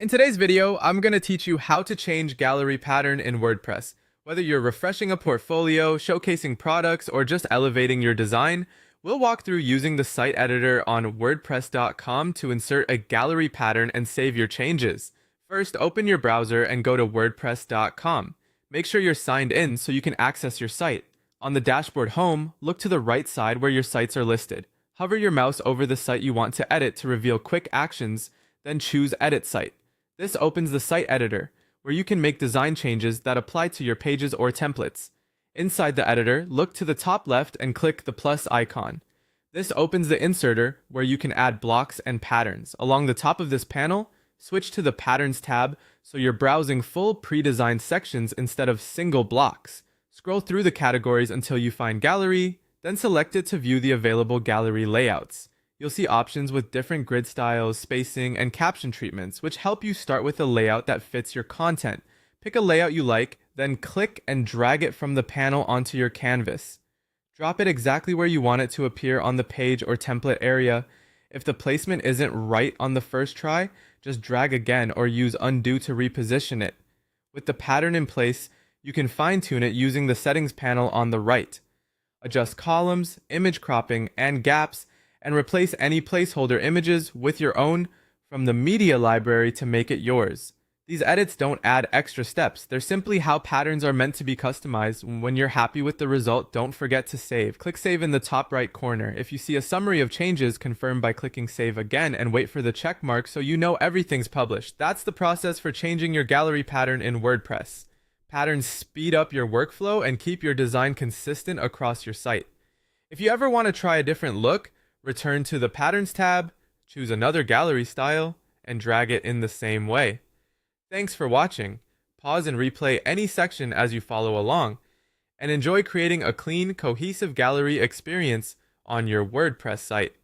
In today's video, I'm going to teach you how to change gallery pattern in WordPress. Whether you're refreshing a portfolio, showcasing products, or just elevating your design, we'll walk through using the site editor on wordpress.com to insert a gallery pattern and save your changes. First, open your browser and go to wordpress.com. Make sure you're signed in so you can access your site. On the dashboard home, look to the right side where your sites are listed. Hover your mouse over the site you want to edit to reveal quick actions, then choose Edit Site. This opens the site editor, where you can make design changes that apply to your pages or templates. Inside the editor, look to the top left and click the plus icon. This opens the inserter, where you can add blocks and patterns. Along the top of this panel, switch to the Patterns tab so you're browsing full pre-designed sections instead of single blocks. Scroll through the categories until you find Gallery, then select it to view the available gallery layouts. You'll see options with different grid styles, spacing, and caption treatments, which help you start with a layout that fits your content. Pick a layout you like, then click and drag it from the panel onto your canvas. Drop it exactly where you want it to appear on the page or template area. If the placement isn't right on the first try, just drag again or use undo to reposition it. With the pattern in place, you can fine-tune it using the settings panel on the right. Adjust columns, image cropping, and gaps, and replace any placeholder images with your own from the media library to make it yours. These edits don't add extra steps. They're simply how patterns are meant to be customized. When you're happy with the result, don't forget to save. Click Save in the top right corner. If you see a summary of changes, confirm by clicking Save again and wait for the check mark so you know everything's published. That's the process for changing your gallery pattern in WordPress. Patterns speed up your workflow and keep your design consistent across your site. If you ever want to try a different look, return to the Patterns tab, choose another gallery style, and drag it in the same way. Thanks for watching. Pause and replay any section as you follow along, and enjoy creating a clean, cohesive gallery experience on your WordPress site.